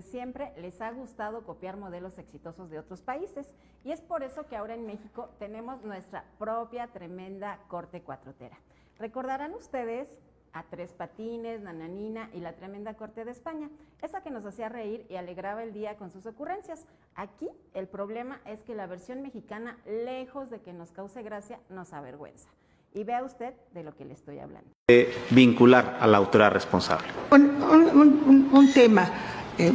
siempre les ha gustado copiar modelos exitosos de otros países y es por eso que ahora en México tenemos nuestra propia tremenda corte cuatrotera. Recordarán ustedes a Tres Patines, Nananina y la tremenda corte de España, esa que nos hacía reír y alegraba el día con sus ocurrencias. Aquí el problema es que la versión mexicana, lejos de que nos cause gracia, nos avergüenza. Y vea usted de lo que le estoy hablando. Vincular a la autoridad responsable. Un tema,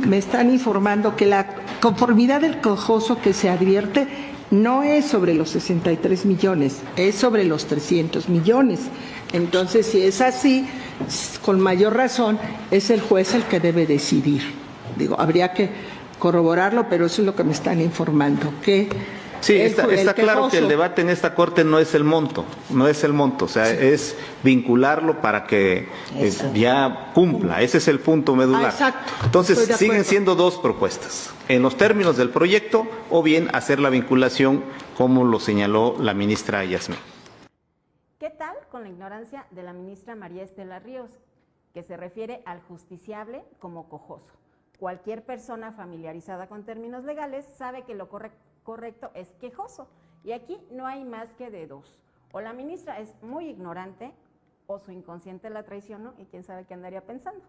me están informando que la conformidad del cojoso que se advierte no es sobre los 63 millones, es sobre los 300 millones. Entonces, si es así, con mayor razón, es el juez el que debe decidir. Digo, habría que corroborarlo, pero eso es lo que me están informando, que sí, está claro que el debate en esta corte no es el monto, o sea, sí, es vincularlo para que ya cumpla, ese es el punto medular. Exacto. Entonces siguen siendo dos propuestas, en los términos del proyecto o bien hacer la vinculación como lo señaló la ministra Yasmín. ¿Qué tal con la ignorancia de la ministra María Estela Ríos, que se refiere al justiciable como cojoso? Cualquier persona familiarizada con términos legales sabe que lo correcto es quejoso, y aquí no hay más que de dos: o la ministra es muy ignorante o su inconsciente la traicionó y quién sabe qué andaría pensando.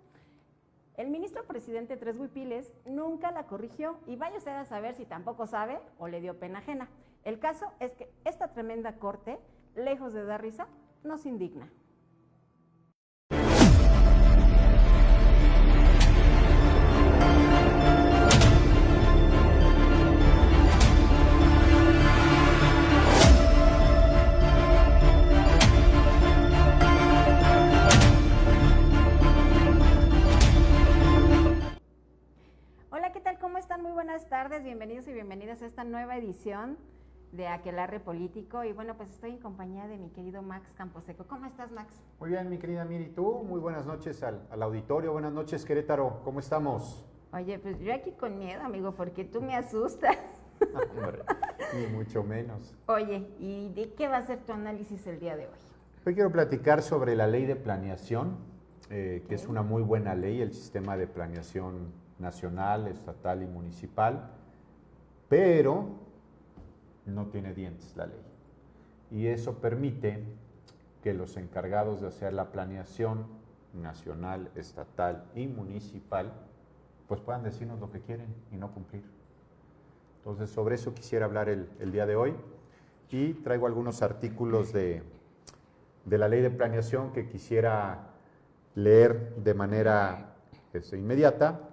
El ministro presidente Tres Huipiles nunca la corrigió y vaya usted a saber si tampoco sabe o le dio pena ajena. El caso es que esta tremenda corte, lejos de dar risa, nos indigna. Muy buenas tardes, bienvenidos y bienvenidas a esta nueva edición de Aquelarre Político. Y bueno, pues estoy en compañía de mi querido Max Camposeco. ¿Cómo estás, Max? Muy bien, mi querida Miri, ¿tú? Muy buenas noches al auditorio, buenas noches, Querétaro, ¿cómo estamos? Oye, pues yo aquí con miedo, amigo, porque tú me asustas. Hombre, ni mucho menos. Oye, ¿y de qué va a ser tu análisis el día de hoy? Hoy quiero platicar sobre la ley de planeación, que es una muy buena ley, el sistema de planeación nacional, estatal y municipal, pero no tiene dientes la ley. Y eso permite que los encargados de hacer la planeación nacional, estatal y municipal, pues puedan decirnos lo que quieren y no cumplir. Entonces, sobre eso quisiera hablar el día de hoy y traigo algunos artículos de la ley de planeación que quisiera leer de manera inmediata.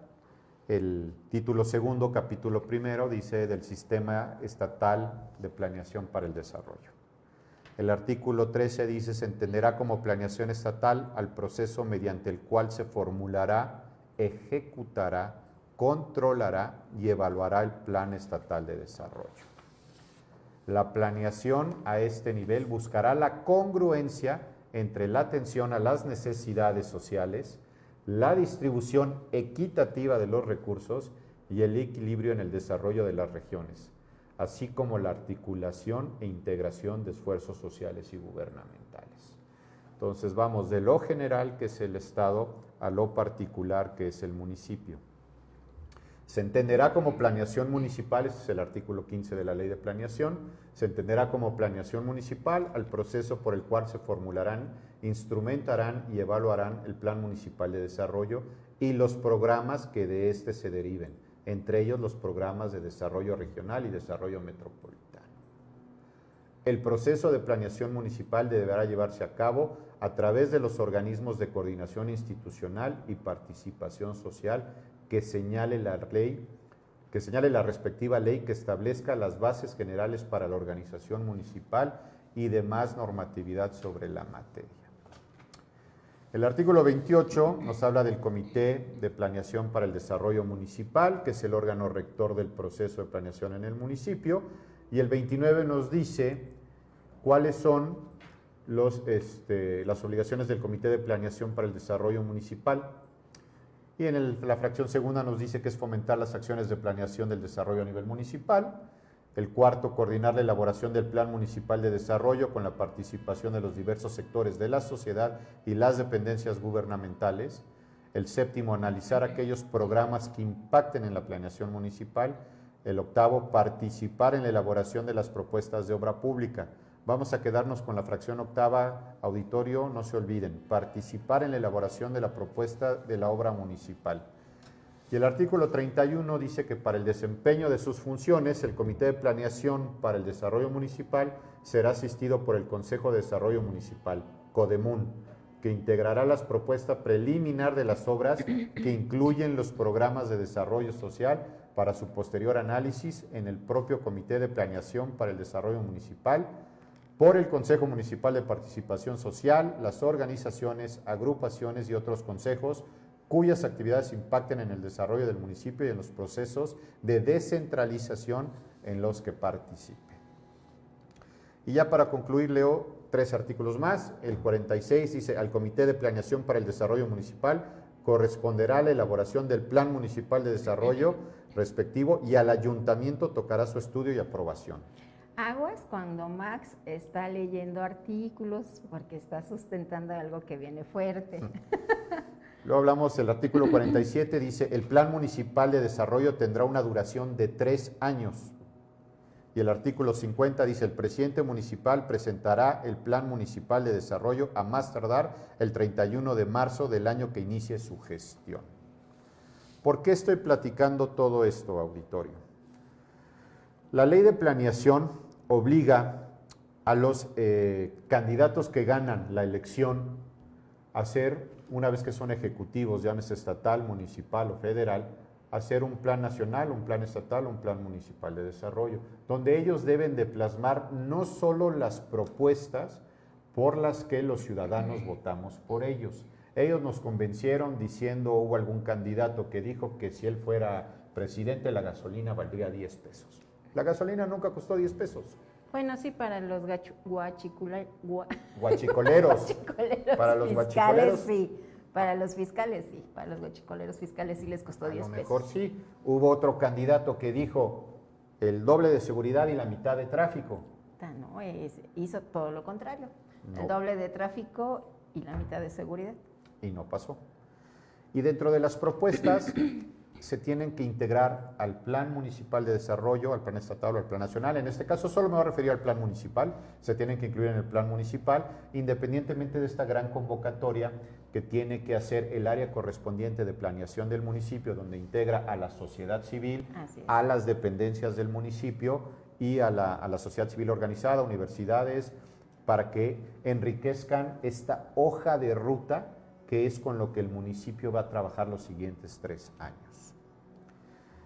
El título segundo, capítulo primero, dice del Sistema Estatal de Planeación para el Desarrollo. El artículo 13 dice: se entenderá como planeación estatal al proceso mediante el cual se formulará, ejecutará, controlará y evaluará el Plan Estatal de Desarrollo. La planeación a este nivel buscará la congruencia entre la atención a las necesidades sociales, la distribución equitativa de los recursos y el equilibrio en el desarrollo de las regiones, así como la articulación e integración de esfuerzos sociales y gubernamentales. Entonces vamos de lo general, que es el Estado, a lo particular, que es el municipio. Se entenderá como planeación municipal, ese es el artículo 15 de la Ley de Planeación, se entenderá como planeación municipal al proceso por el cual se formularán, instrumentarán y evaluarán el Plan Municipal de Desarrollo y los programas que de éste se deriven, entre ellos los programas de desarrollo regional y desarrollo metropolitano. El proceso de planeación municipal deberá llevarse a cabo a través de los organismos de coordinación institucional y participación social que señale la respectiva ley que establezca las bases generales para la organización municipal y demás normatividad sobre la materia. El artículo 28 nos habla del Comité de Planeación para el Desarrollo Municipal, que es el órgano rector del proceso de planeación en el municipio, y el 29 nos dice cuáles son las obligaciones del Comité de Planeación para el Desarrollo Municipal. Y en la fracción segunda nos dice que es fomentar las acciones de planeación del desarrollo a nivel municipal. El cuarto, coordinar la elaboración del Plan Municipal de Desarrollo con la participación de los diversos sectores de la sociedad y las dependencias gubernamentales. El séptimo, analizar aquellos programas que impacten en la planeación municipal. El octavo, participar en la elaboración de las propuestas de obra pública. Vamos a quedarnos con la fracción octava, auditorio, no se olviden, participar en la elaboración de la propuesta de la obra municipal. Y el artículo 31 dice que para el desempeño de sus funciones, el Comité de Planeación para el Desarrollo Municipal será asistido por el Consejo de Desarrollo Municipal, CODEMUN, que integrará las propuestas preliminar de las obras que incluyen los programas de desarrollo social para su posterior análisis en el propio Comité de Planeación para el Desarrollo Municipal, por el Consejo Municipal de Participación Social, las organizaciones, agrupaciones y otros consejos cuyas actividades impacten en el desarrollo del municipio y en los procesos de descentralización en los que participe. Y ya para concluir leo 3 artículos más. El 46 dice, al Comité de Planeación para el Desarrollo Municipal corresponderá la elaboración del Plan Municipal de Desarrollo respectivo y al Ayuntamiento tocará su estudio y aprobación. Aguas cuando Max está leyendo artículos porque está sustentando algo que viene fuerte. Luego hablamos del artículo 47, dice, el Plan Municipal de Desarrollo tendrá una duración de 3 años. Y el artículo 50 dice, el presidente municipal presentará el Plan Municipal de Desarrollo a más tardar el 31 de marzo del año que inicie su gestión. ¿Por qué estoy platicando todo esto, auditorio? La ley de planeación obliga a los candidatos que ganan la elección a hacer, una vez que son ejecutivos, llámese estatal, municipal o federal, hacer un plan nacional, un plan estatal, un plan municipal de desarrollo, donde ellos deben de plasmar no solo las propuestas por las que los ciudadanos votamos por ellos. Ellos nos convencieron diciendo, hubo algún candidato que dijo que si él fuera presidente la gasolina valdría 10 pesos. La gasolina nunca costó 10 pesos. Bueno, sí, para los Guachicoleros. para los fiscales, guachicoleros. sí. Para los fiscales, sí. Para los guachicoleros fiscales sí les costó 10 A lo pesos. mejor sí. Hubo otro candidato que dijo el doble de seguridad y la mitad de tráfico. No, hizo todo lo contrario. No. El doble de tráfico y la mitad de seguridad. Y no pasó. Y dentro de las propuestas se tienen que integrar al Plan Municipal de Desarrollo, al Plan Estatal o al Plan Nacional. En este caso solo me voy a referir al Plan Municipal. Se tienen que incluir en el Plan Municipal, independientemente de esta gran convocatoria que tiene que hacer el área correspondiente de planeación del municipio, donde integra a la sociedad civil, a las dependencias del municipio y a la sociedad civil organizada, universidades, para que enriquezcan esta hoja de ruta que es con lo que el municipio va a trabajar los siguientes 3 años.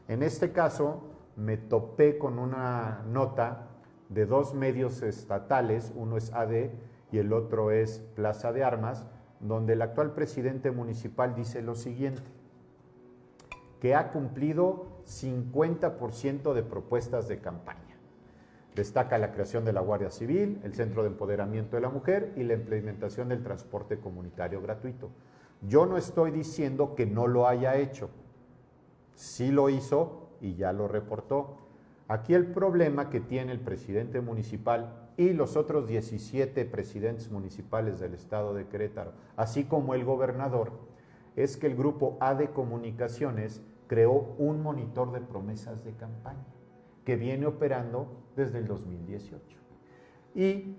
En este caso, me topé con una nota de 2 medios estatales, uno es AD y el otro es Plaza de Armas, donde el actual presidente municipal dice lo siguiente, que ha cumplido 50% de propuestas de campaña. Destaca la creación de la Guardia Civil, el Centro de Empoderamiento de la Mujer y la implementación del transporte comunitario gratuito. Yo no estoy diciendo que no lo haya hecho, sí lo hizo y ya lo reportó. Aquí el problema que tiene el presidente municipal y los otros 17 presidentes municipales del estado de Querétaro, así como el gobernador, es que el grupo AD Comunicaciones creó un monitor de promesas de campaña que viene operando desde el 2018. Y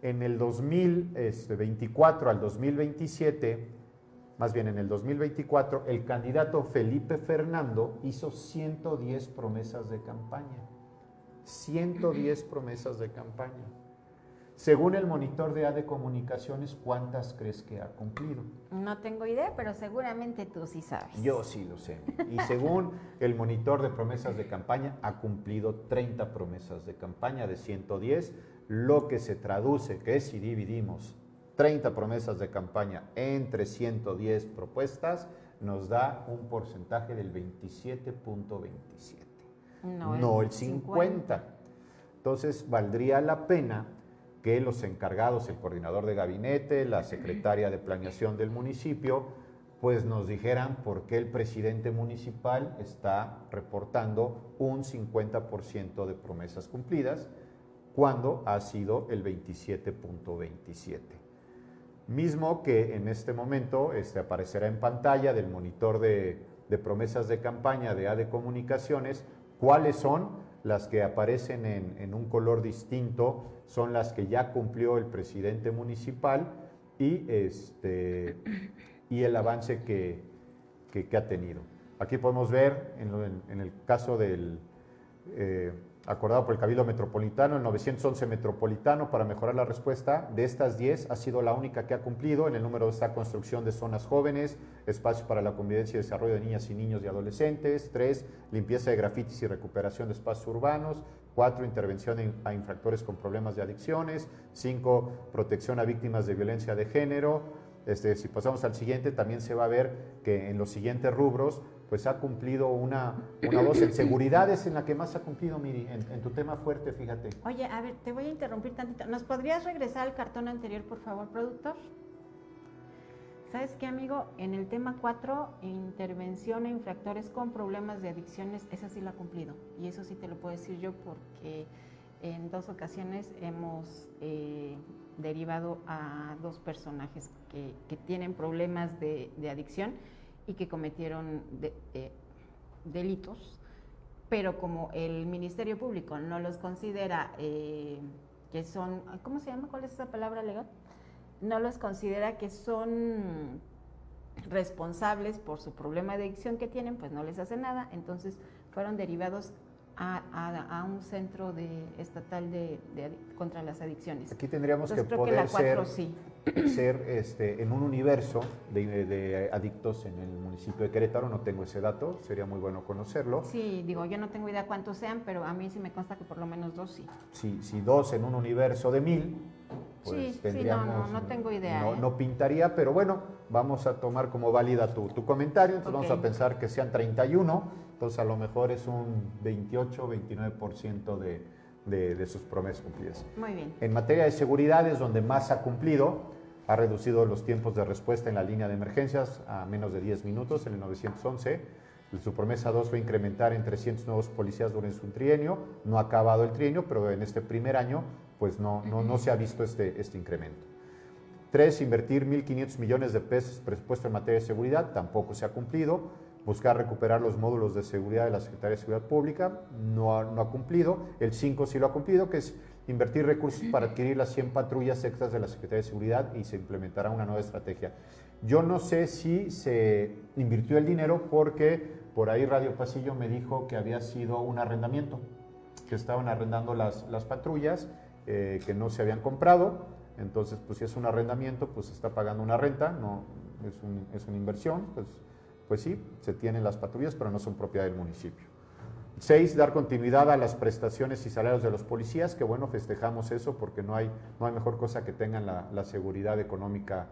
en el 2024 al 2027, más bien en el 2024, el candidato Felipe Fernando hizo 110 promesas de campaña. 110 promesas de campaña. Según el monitor de AD Comunicaciones, ¿cuántas crees que ha cumplido? No tengo idea, pero seguramente tú sí sabes. Yo sí lo sé. Y según el monitor de promesas de campaña, ha cumplido 30 promesas de campaña de 110, lo que se traduce que si dividimos 30 promesas de campaña entre 110 propuestas, nos da un porcentaje del 27.27. No el 50. Entonces, valdría la pena que los encargados, el coordinador de gabinete, la secretaria de planeación del municipio, pues nos dijeran por qué el presidente municipal está reportando un 50% de promesas cumplidas cuando ha sido el 27.27. mismo que en este momento aparecerá en pantalla del monitor de promesas de campaña de ADE Comunicaciones, cuáles son las que aparecen en un color distinto, son las que ya cumplió el presidente municipal y el avance que ha tenido. Aquí podemos ver en el caso del acordado por el Cabildo Metropolitano, el 911 Metropolitano, para mejorar la respuesta. De estas 10 ha sido la única que ha cumplido. En el número está construcción de zonas jóvenes, espacios para la convivencia y desarrollo de niñas y niños y adolescentes. 3, limpieza de grafitis y recuperación de espacios urbanos. 4, intervención a infractores con problemas de adicciones. 5, protección a víctimas de violencia de género. Si pasamos al siguiente, también se va a ver que en los siguientes rubros pues ha cumplido una voz. En seguridad es en la que más ha cumplido, Miri, en tu tema fuerte, fíjate. Oye, a ver, te voy a interrumpir tantito. ¿Nos podrías regresar al cartón anterior, por favor, productor? ¿Sabes qué, amigo? En el tema 4, intervención a infractores con problemas de adicciones, esa sí la ha cumplido. Y eso sí te lo puedo decir yo porque en 2 ocasiones hemos derivado a 2 personajes que tienen problemas de adicción y que cometieron delitos, pero como el Ministerio Público no los considera que son, ¿cómo se llama? ¿Cuál es esa palabra legal? No los considera que son responsables por su problema de adicción que tienen, pues no les hace nada, entonces fueron derivados a un centro estatal contra las adicciones. Aquí tendríamos entonces, que creo poder que la 4 sí. ser en un universo de adictos en el municipio de Querétaro. No tengo ese dato, sería muy bueno conocerlo. Sí, digo, yo no tengo idea cuántos sean, pero a mí sí me consta que por lo menos 2 sí. Si 2 en un universo de 1000, pues sí, tendríamos... no tengo idea. No pintaría, pero bueno, vamos a tomar como válida tu comentario, entonces vamos a pensar que sean 31, entonces a lo mejor es un 28, 29% de sus promesas cumplidas. Muy bien. En materia de seguridad es donde más ha cumplido, ha reducido los tiempos de respuesta en la línea de emergencias a menos de 10 minutos en el 911. Su promesa 2 fue incrementar en 300 nuevos policías durante su trienio. No ha acabado el trienio, pero en este primer año pues no se ha visto este incremento. 3, invertir 1.500 millones de pesos presupuesto en materia de seguridad, tampoco se ha cumplido. Buscar recuperar los módulos de seguridad de la Secretaría de Seguridad Pública, no ha cumplido. El 5 sí lo ha cumplido, que es invertir recursos para adquirir las 100 patrullas extras de la Secretaría de Seguridad y se implementará una nueva estrategia. Yo no sé si se invirtió el dinero porque por ahí Radio Pasillo me dijo que había sido un arrendamiento, que estaban arrendando las patrullas, que no se habían comprado. Entonces, pues si es un arrendamiento, pues se está pagando una renta, no es una inversión, pues sí, se tienen las patrullas, pero no son propiedad del municipio. 6, dar continuidad a las prestaciones y salarios de los policías, que bueno, festejamos eso porque no hay mejor cosa que tengan la seguridad económica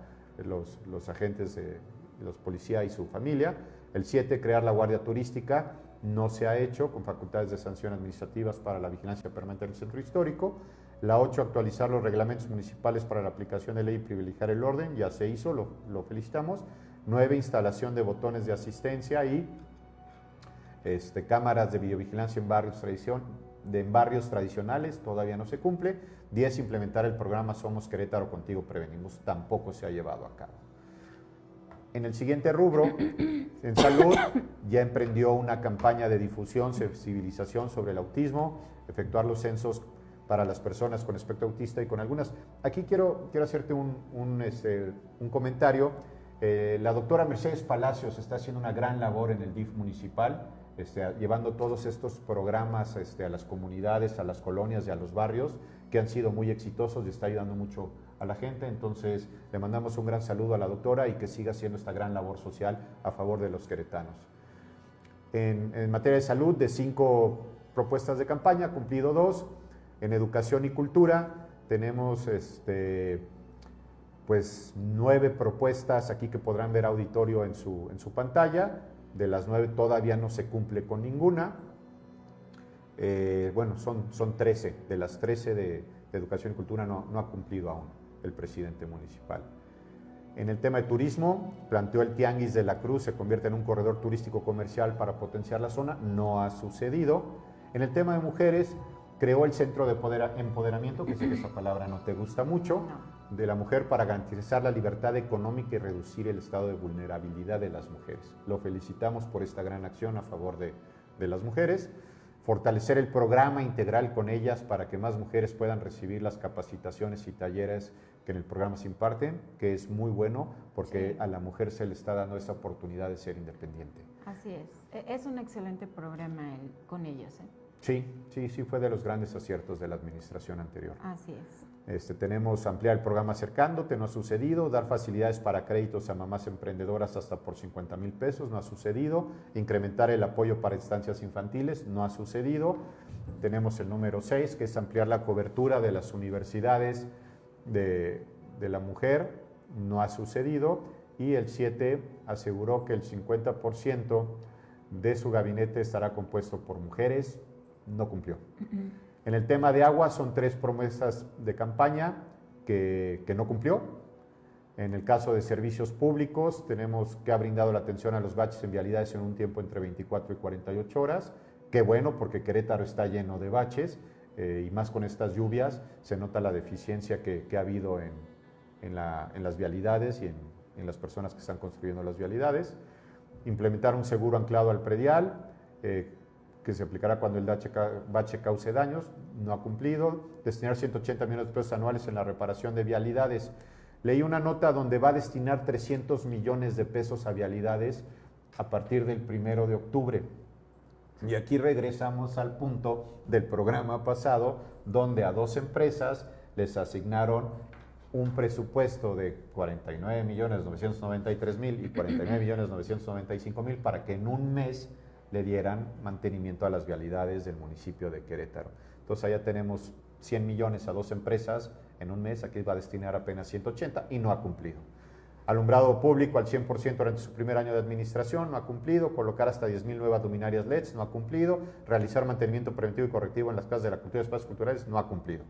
los agentes de los policías y su familia. El 7, crear la Guardia Turística, no se ha hecho, con facultades de sanción administrativas para la vigilancia permanente del centro histórico. La 8, actualizar los reglamentos municipales para la aplicación de ley y privilegiar el orden, ya se hizo, lo felicitamos. 9, instalación de botones de asistencia y cámaras de videovigilancia en barrios tradicionales, todavía no se cumple. 10, implementar el programa Somos Querétaro, Contigo Prevenimos, tampoco se ha llevado a cabo. En el siguiente rubro, en salud, ya emprendió una campaña de difusión, sensibilización sobre el autismo, efectuar los censos para las personas con espectro autista y con algunas... Aquí quiero hacerte un comentario. La doctora Mercedes Palacios está haciendo una gran labor en el DIF municipal, llevando todos estos programas a las comunidades, a las colonias y a los barrios, que han sido muy exitosos y está ayudando mucho a la gente. Entonces, le mandamos un gran saludo a la doctora y que siga haciendo esta gran labor social a favor de los queretanos. En materia de salud, de 5 propuestas de campaña, ha cumplido 2. En educación y cultura, tenemos pues 9 propuestas aquí que podrán ver auditorio en su pantalla. De las 9 todavía no se cumple con ninguna. Bueno, son 13. De las 13 de educación y cultura no ha cumplido aún el presidente municipal. En el tema de turismo, planteó el Tianguis de la Cruz, se convierte en un corredor turístico comercial para potenciar la zona. No ha sucedido. En el tema de mujeres, creó el Centro de Empoderamiento, que sé que esa palabra no te gusta mucho. de la mujer para garantizar la libertad económica y reducir el estado de vulnerabilidad de las mujeres. Lo felicitamos por esta gran acción a favor de las mujeres. Fortalecer el programa integral con ellas para que más mujeres puedan recibir las capacitaciones y talleres que en el programa se imparten, que es muy bueno porque a la mujer se le está dando esa oportunidad de ser independiente. Así es. Es un excelente programa con ellos, ¿eh? Sí, fue de los grandes aciertos de la administración anterior. Así es. Tenemos ampliar el programa Acercándote, no ha sucedido. Dar facilidades para créditos a mamás emprendedoras hasta por 50,000 pesos, no ha sucedido. Incrementar el apoyo para estancias infantiles, no ha sucedido. Tenemos el número 6, que es ampliar la cobertura de las universidades de la mujer, no ha sucedido. Y el 7 aseguró que el 50% de su gabinete estará compuesto por mujeres, no cumplió. En el tema de agua son 3 promesas de campaña que no cumplió. En el caso de servicios públicos, tenemos que ha brindado la atención a los baches en vialidades en un tiempo entre 24 y 48 horas. Qué bueno, porque Querétaro está lleno de baches y más con estas lluvias se nota la deficiencia que ha habido en las vialidades y en las personas que están construyendo las vialidades. Implementar un seguro anclado al predial, que se aplicará cuando el bache cause daños, no ha cumplido. Destinar 180 millones de pesos anuales en la reparación de vialidades. Leí una nota donde va a destinar 300 millones de pesos a vialidades a partir del 1 de octubre. Y aquí regresamos al punto del programa pasado, donde a 2 empresas les asignaron un presupuesto de 49.993.000 y 49.995.000 para que en un mes le dieran mantenimiento a las vialidades del municipio de Querétaro. Entonces allá tenemos 100 millones a 2 empresas en un mes, aquí va a destinar apenas 180 y no ha cumplido. Alumbrado público al 100% durante su primer año de administración, no ha cumplido. Colocar hasta 10,000 nuevas luminarias LEDs, no ha cumplido. Realizar mantenimiento preventivo y correctivo en las casas de la cultura y espacios culturales, no ha cumplido.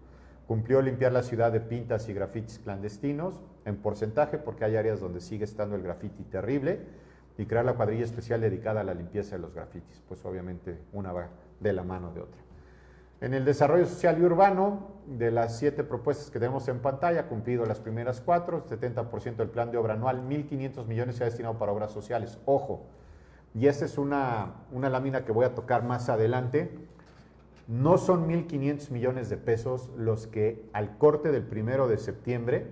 Cumplió limpiar la ciudad de pintas y grafitis clandestinos en porcentaje, porque hay áreas donde sigue estando el grafiti terrible. Y crear la cuadrilla especial dedicada a la limpieza de los grafitis, pues obviamente una va de la mano de otra. En el desarrollo social y urbano, de las 7 propuestas que tenemos en pantalla, ha cumplido las primeras 4, 70% del plan de obra anual, 1.500 millones se ha destinado para obras sociales. Ojo, y esta es una lámina que voy a tocar más adelante. No son 1.500 millones de pesos los que al corte del 1 de septiembre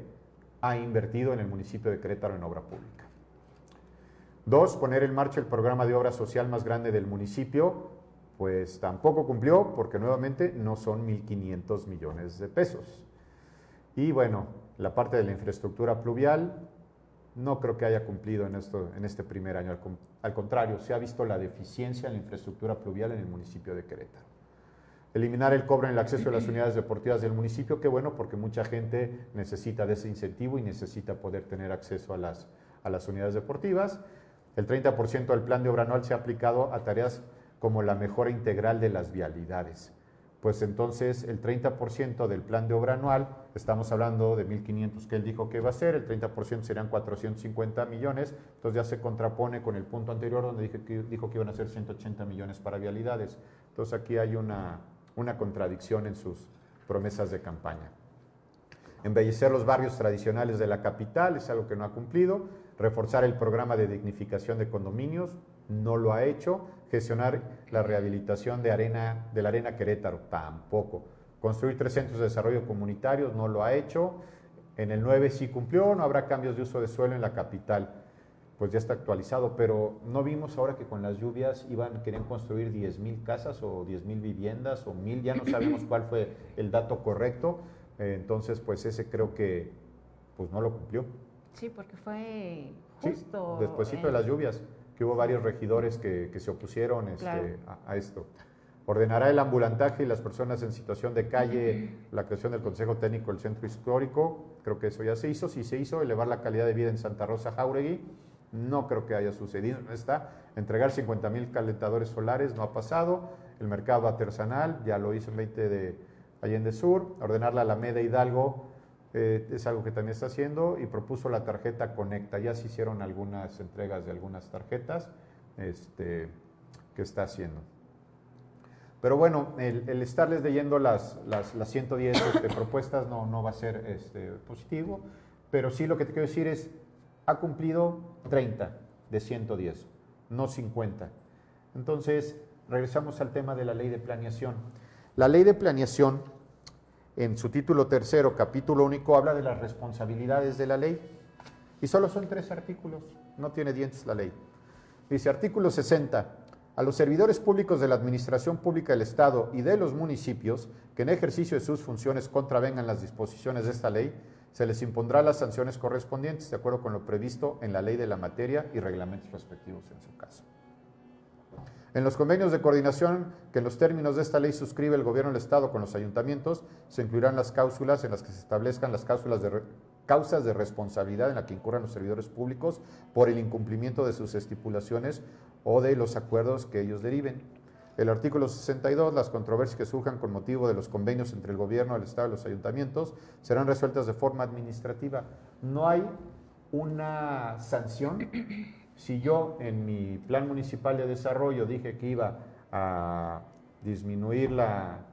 ha invertido en el municipio de Querétaro en obra pública. 2, poner en marcha el programa de obra social más grande del municipio, pues tampoco cumplió porque nuevamente no son 1.500 millones de pesos. Y bueno, la parte de la infraestructura pluvial no creo que haya cumplido en este primer año, al contrario, se ha visto la deficiencia en la infraestructura pluvial en el municipio de Querétaro. Eliminar el cobro en el acceso a las unidades deportivas del municipio, qué bueno, porque mucha gente necesita de ese incentivo y necesita poder tener acceso a las unidades deportivas. El 30% del plan de obra anual se ha aplicado a tareas como la mejora integral de las vialidades. Pues entonces el 30% del plan de obra anual, estamos hablando de 1.500 que él dijo que iba a ser, el 30% serían 450 millones, entonces ya se contrapone con el punto anterior donde dijo que iban a ser 180 millones para vialidades. Entonces aquí hay una contradicción en sus promesas de campaña. Embellecer los barrios tradicionales de la capital es algo que no ha cumplido. Reforzar el programa de dignificación de condominios, no lo ha hecho. Gestionar la rehabilitación de la Arena Querétaro, tampoco. Construir 3 centros de desarrollo comunitarios, no lo ha hecho. En el 9 sí cumplió, no habrá cambios de uso de suelo en la capital. Pues ya está actualizado, pero no vimos ahora que con las lluvias querían construir 10,000 casas o 10,000 viviendas o 1,000, ya no sabemos cuál fue el dato correcto. Entonces, pues ese creo que pues no lo cumplió. Sí, porque fue justo... Sí, despuesito de las lluvias, que hubo varios regidores que se opusieron claro. a esto. Ordenará el ambulantaje y las personas en situación de calle, la creación del Consejo Técnico del Centro Histórico, creo que eso ya se hizo. Sí se hizo, elevar la calidad de vida en Santa Rosa Jáuregui, no creo que haya sucedido, no está. Entregar 50,000 calentadores solares, no ha pasado. El mercado artesanal, ya lo hizo en 20 de Allende Sur. Ordenar la Alameda Hidalgo, es algo que también está haciendo, y propuso la tarjeta Conecta. Ya se hicieron algunas entregas de algunas tarjetas que está haciendo. Pero bueno, el estarles leyendo las 110 propuestas no va a ser positivo, pero sí lo que te quiero decir es, ha cumplido 30 de 110, no 50. Entonces, regresamos al tema de la ley de planeación. La ley de planeación, en su título tercero, capítulo único, habla de las responsabilidades de la ley. Y solo son 3 artículos, no tiene dientes la ley. Dice, artículo 60. A los servidores públicos de la Administración Pública del Estado y de los municipios que en ejercicio de sus funciones contravengan las disposiciones de esta ley, se les impondrá las sanciones correspondientes de acuerdo con lo previsto en la ley de la materia y reglamentos respectivos en su caso. En los convenios de coordinación que en los términos de esta ley suscribe el Gobierno del Estado con los ayuntamientos, se incluirán las cláusulas en las que se establezcan las causas de responsabilidad en la que incurran los servidores públicos por el incumplimiento de sus estipulaciones o de los acuerdos que ellos deriven. El artículo 62, las controversias que surjan con motivo de los convenios entre el Gobierno del Estado y los ayuntamientos serán resueltas de forma administrativa. No hay una sanción. Si yo en mi plan municipal de desarrollo dije que iba a disminuir la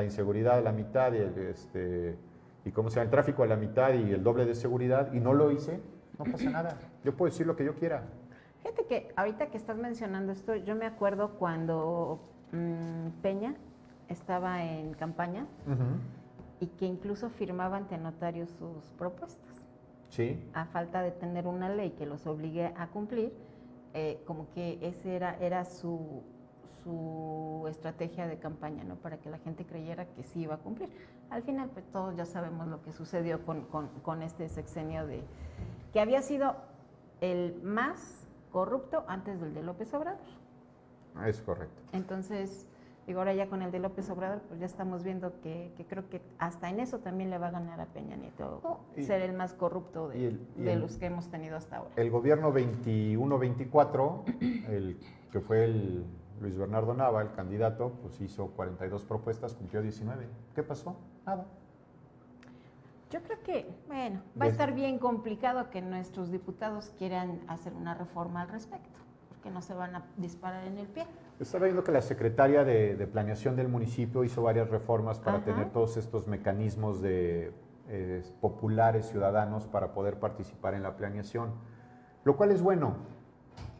inseguridad a la mitad y el tráfico a la mitad y el doble de seguridad y no lo hice, no pasa nada. Yo puedo decir lo que yo quiera. Fíjate que ahorita que estás mencionando esto, yo me acuerdo cuando Peña estaba en campaña y que incluso firmaba ante notarios sus propuestas. Sí. A falta de tener una ley que los obligue a cumplir, como que ese era su estrategia de campaña, ¿no? Para que la gente creyera que sí iba a cumplir. Al final, pues todos ya sabemos lo que sucedió con este sexenio que había sido el más corrupto antes del de López Obrador. Es correcto. Entonces, digo, ahora ya con el de López Obrador, pues ya estamos viendo que creo que hasta en eso también le va a ganar a Peña Nieto, ser el más corrupto de los que hemos tenido hasta ahora. El gobierno 21-24, el que fue el Luis Bernardo Nava, el candidato, pues hizo 42 propuestas, cumplió 19. ¿Qué pasó? Nada. Yo creo que, bueno, va a estar bien complicado que nuestros diputados quieran hacer una reforma al respecto, porque no se van a disparar en el pie. Estaba viendo que la secretaria de Planeación del municipio hizo varias reformas para tener todos estos mecanismos de populares, ciudadanos, para poder participar en la planeación, lo cual es bueno,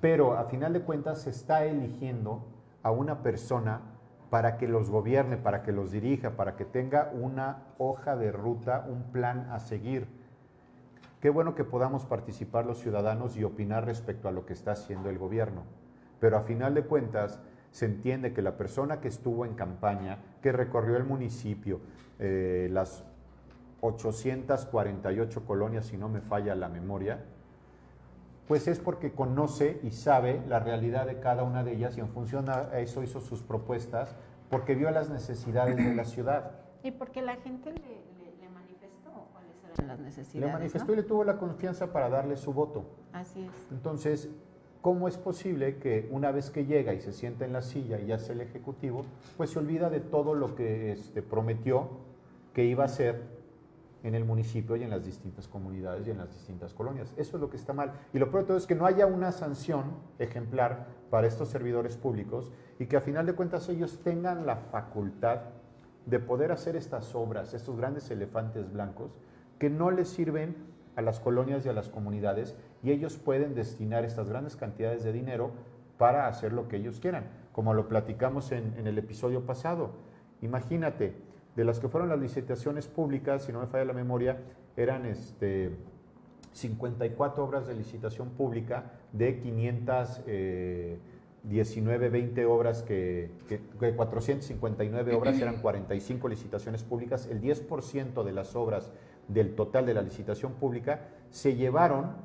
pero a final de cuentas se está eligiendo a una persona para que los gobierne, para que los dirija, para que tenga una hoja de ruta, un plan a seguir. Qué bueno que podamos participar los ciudadanos y opinar respecto a lo que está haciendo el gobierno. Pero a final de cuentas se entiende que la persona que estuvo en campaña, que recorrió el municipio, las 848 colonias, si no me falla la memoria, pues es porque conoce y sabe la realidad de cada una de ellas y en función a eso hizo sus propuestas, porque vio las necesidades de la ciudad. Y porque la gente le manifestó cuáles eran las necesidades. Le manifestó, ¿no? Y le tuvo la confianza para darle su voto. Así es. Entonces, ¿cómo es posible que una vez que llega y se sienta en la silla y hace el ejecutivo, pues se olvida de todo lo que prometió que iba a hacer en el municipio y en las distintas comunidades y en las distintas colonias? Eso es lo que está mal. Y lo peor de todo es que no haya una sanción ejemplar para estos servidores públicos y que a final de cuentas ellos tengan la facultad de poder hacer estas obras, estos grandes elefantes blancos, que no les sirven a las colonias y a las comunidades, y ellos pueden destinar estas grandes cantidades de dinero para hacer lo que ellos quieran, como lo platicamos en el episodio pasado. Imagínate, de las que fueron las licitaciones públicas, si no me falla la memoria, eran 54 obras de licitación pública de 20 obras, que 459 obras, eran 45 licitaciones públicas. El 10% de las obras del total de la licitación pública se llevaron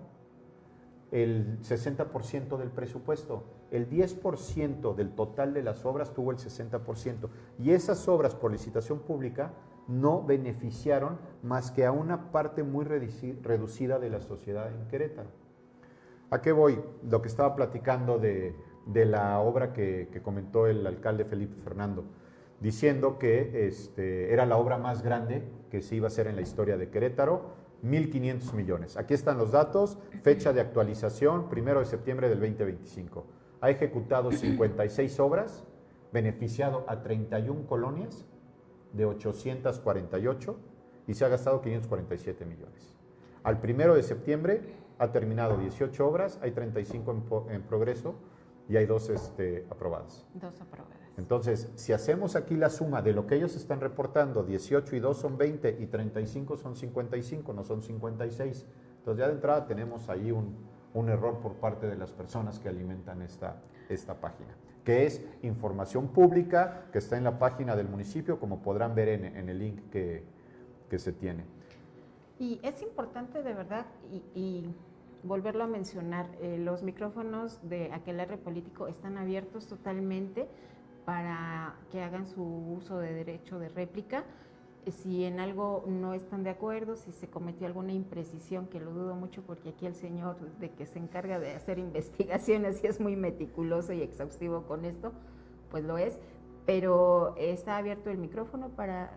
el 60% del presupuesto. El 10% del total de las obras tuvo el 60%. Y esas obras por licitación pública no beneficiaron más que a una parte muy reducida de la sociedad en Querétaro. ¿A qué voy? Lo que estaba platicando de la obra que comentó el alcalde Felipe Fernando, diciendo que era la obra más grande que se iba a hacer en la historia de Querétaro, 1.500 millones. Aquí están los datos, fecha de actualización, 1 de septiembre del 2025. Ha ejecutado 56 obras beneficiado a 31 colonias de 848 y se ha gastado 547 millones. Al 1 de septiembre ha terminado 18 obras, hay 35 en progreso y hay 2 aprobadas. 2 aprobadas. Entonces, si hacemos aquí la suma de lo que ellos están reportando, 18 y 2 son 20 y 35 son 55, no son 56. Entonces ya de entrada tenemos ahí un error por parte de las personas que alimentan esta página, que es información pública que está en la página del municipio, como podrán ver en el link que se tiene. Y es importante de verdad y volverlo a mencionar, los micrófonos de Aquelarre Político están abiertos totalmente para que hagan su uso de derecho de réplica. Si en algo no están de acuerdo, si se cometió alguna imprecisión, que lo dudo mucho porque aquí el señor de que se encarga de hacer investigaciones y es muy meticuloso y exhaustivo con esto, pues lo es, pero está abierto el micrófono para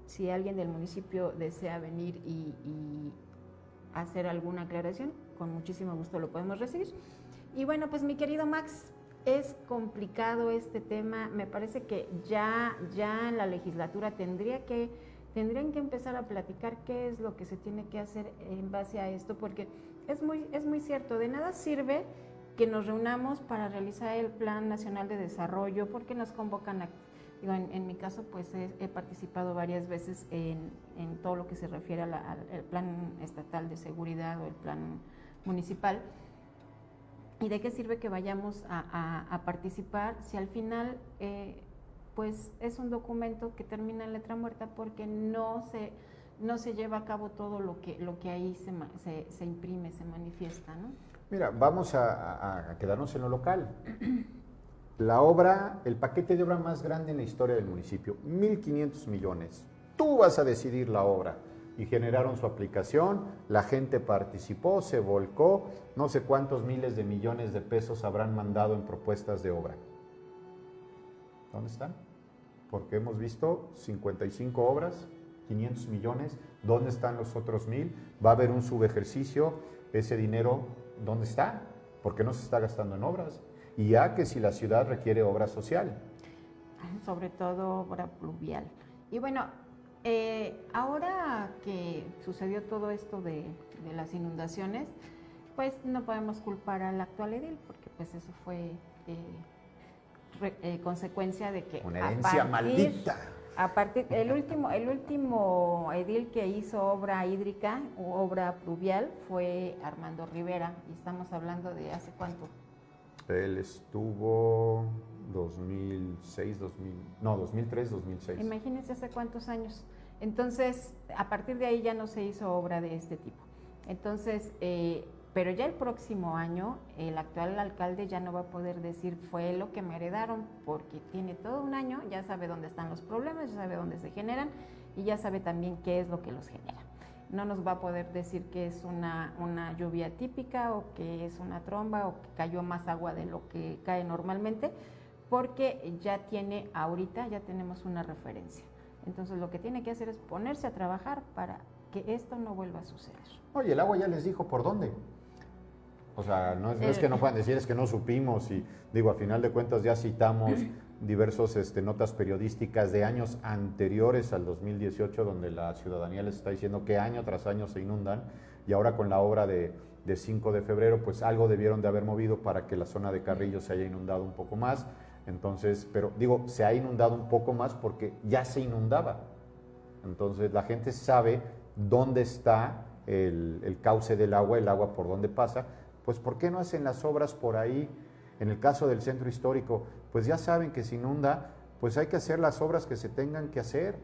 si alguien del municipio desea venir y hacer alguna aclaración, con muchísimo gusto lo podemos recibir. Y bueno, pues mi querido Max, es complicado este tema, me parece que ya en la legislatura tendrían que empezar a platicar qué es lo que se tiene que hacer en base a esto, porque es muy cierto, de nada sirve que nos reunamos para realizar el Plan Nacional de Desarrollo, porque nos convocan a, digo, en mi caso pues he participado varias veces en todo lo que se refiere al Plan Estatal de Seguridad o el Plan Municipal. ¿Y de qué sirve que vayamos a participar si al final pues es un documento que termina en letra muerta porque no se lleva a cabo todo lo que ahí se imprime, se manifiesta, ¿no? Mira, vamos a quedarnos en lo local. La obra, el paquete de obra más grande en la historia del municipio, 1.500 millones. Tú vas a decidir la obra. Y generaron su aplicación, la gente participó, se volcó, no sé cuántos miles de millones de pesos habrán mandado en propuestas de obra. ¿Dónde están? Porque hemos visto 55 obras, 500 millones, ¿dónde están los otros 1.000? Va a haber un subejercicio, ese dinero, ¿dónde está? ¿Por qué no se está gastando en obras? Y ya que si la ciudad requiere obra social. Sobre todo obra pluvial. Y bueno, ahora que sucedió todo esto de las inundaciones, pues no podemos culpar al actual edil, porque pues eso fue consecuencia de que una herencia maldita. El último edil que hizo obra hídrica o obra pluvial fue Armando Rivera, y estamos hablando de hace cuánto. Él estuvo 2003, 2006. Imagínense hace cuántos años. Entonces, a partir de ahí ya no se hizo obra de este tipo. Entonces, pero ya el próximo año, el actual alcalde ya no va a poder decir fue lo que me heredaron, porque tiene todo un año, ya sabe dónde están los problemas, ya sabe dónde se generan y ya sabe también qué es lo que los genera. No nos va a poder decir que es una lluvia típica o que es una tromba o que cayó más agua de lo que cae normalmente, porque ya tenemos una referencia. Entonces lo que tiene que hacer es ponerse a trabajar para que esto no vuelva a suceder. Oye, el agua ya les dijo por dónde. O sea, no es que no puedan decir, es que no supimos, y digo, a final de cuentas ya citamos diversos notas periodísticas de años anteriores al 2018, donde la ciudadanía les está diciendo que año tras año se inundan, y ahora con la obra de 5 de febrero, pues algo debieron de haber movido para que la zona de Carrillo se haya inundado un poco más. Entonces, pero digo, se ha inundado un poco más porque ya se inundaba. Entonces la gente sabe dónde está el cauce del agua, el agua por dónde pasa. Pues ¿por qué no hacen las obras por ahí? En el caso del centro histórico, pues ya saben que se inunda, pues hay que hacer las obras que se tengan que hacer.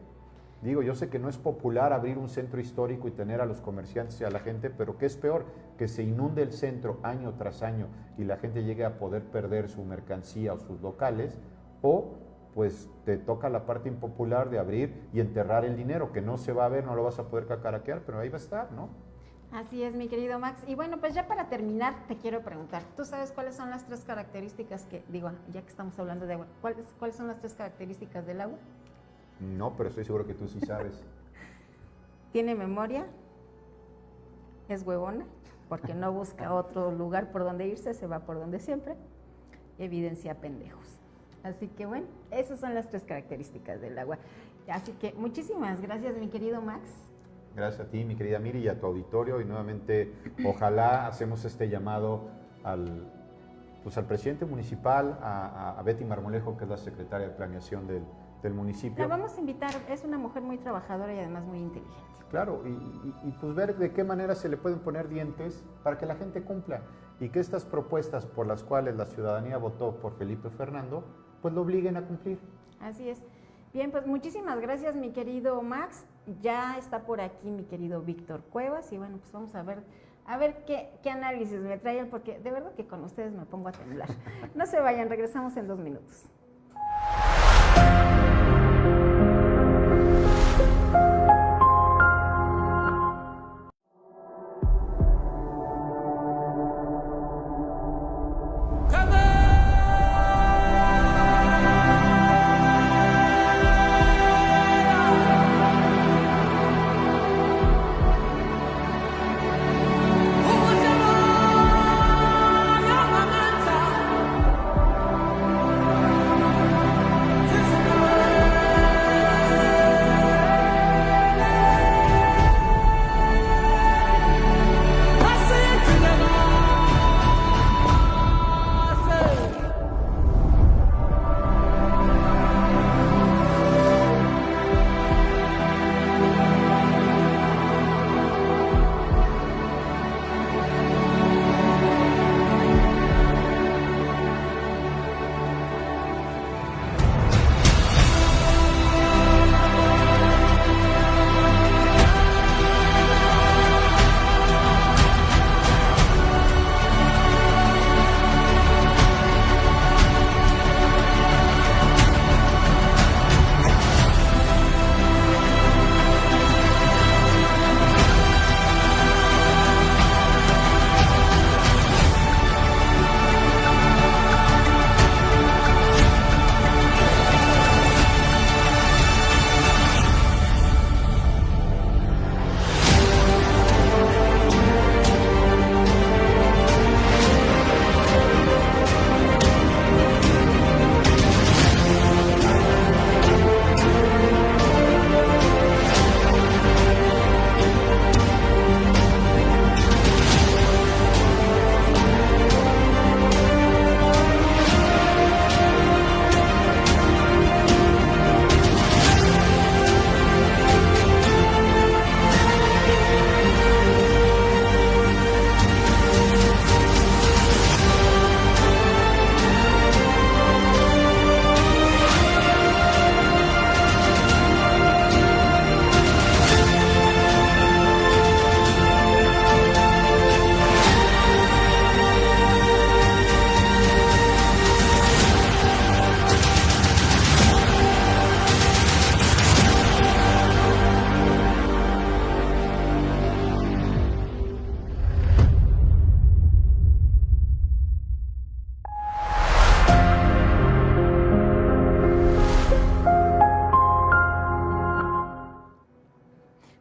Digo, yo sé que no es popular abrir un centro histórico y tener a los comerciantes y a la gente, pero ¿qué es peor? Que se inunde el centro año tras año y la gente llegue a poder perder su mercancía o sus locales, o pues te toca la parte impopular de abrir y enterrar el dinero, que no se va a ver, no lo vas a poder cacaraquear, pero ahí va a estar, ¿no? Así es, mi querido Max. Y bueno, pues ya para terminar, te quiero preguntar, ¿tú sabes cuáles son las 3 características ya que estamos hablando de agua, cuáles son las 3 características del agua? No, pero estoy seguro que tú sí sabes. Tiene memoria, es huevona, porque no busca otro lugar por donde irse, se va por donde siempre, evidencia pendejos. Así que bueno, esas son las 3 características del agua. Así que muchísimas gracias, mi querido Max. Gracias a ti, mi querida Miri, y a tu auditorio. Y nuevamente, ojalá hacemos este llamado al presidente municipal, a Betty Marmolejo, que es la secretaria de Planeación del municipio. La vamos a invitar, es una mujer muy trabajadora y además muy inteligente. Claro, y pues ver de qué manera se le pueden poner dientes para que la gente cumpla y que estas propuestas por las cuales la ciudadanía votó por Felipe Fernando, pues lo obliguen a cumplir. Así es. Bien, pues muchísimas gracias, mi querido Max. Ya está por aquí mi querido Víctor Cuevas y bueno, pues vamos a ver qué análisis me traen, porque de verdad que con ustedes me pongo a temblar. No se vayan, regresamos en 2 minutos.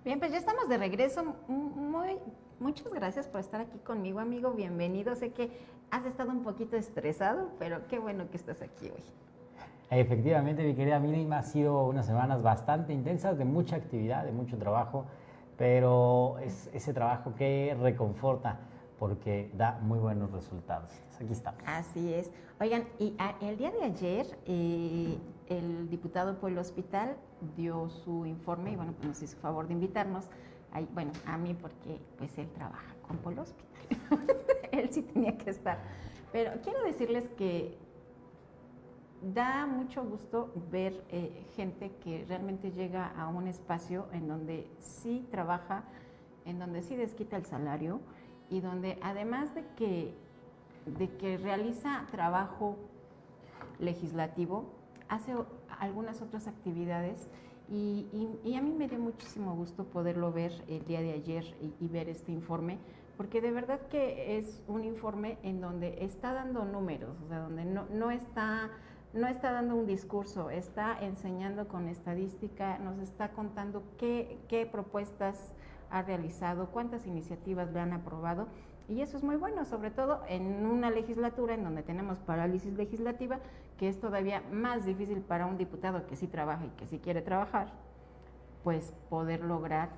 Bien, pues ya estamos de regreso. Muchas gracias por estar aquí conmigo, amigo. Bienvenido. Sé que has estado un poquito estresado, pero qué bueno que estás aquí hoy. Efectivamente, mi querida Miriam, ha sido unas semanas bastante intensas, de mucha actividad, de mucho trabajo, pero es ese trabajo que reconforta porque da muy buenos resultados. Aquí estamos. Así es. Oigan, y el día de ayer el diputado Pueblo Hospital dio su informe y bueno, pues nos hizo favor de invitarnos. Bueno, a mí porque pues él trabaja con Pueblo Hospital. Él sí tenía que estar. Pero quiero decirles que da mucho gusto ver gente que realmente llega a un espacio en donde sí trabaja, en donde sí desquita el salario y donde además de que realiza trabajo legislativo, hace algunas otras actividades y a mí me dio muchísimo gusto poderlo ver el día de ayer y ver este informe, porque de verdad que es un informe en donde está dando números, o sea, donde no está dando un discurso, está enseñando con estadística, nos está contando qué propuestas ha realizado, cuántas iniciativas le han aprobado Y eso es muy bueno, sobre todo en una legislatura en donde tenemos parálisis legislativa, que es todavía más difícil para un diputado que sí trabaja y que sí quiere trabajar, pues poder lograr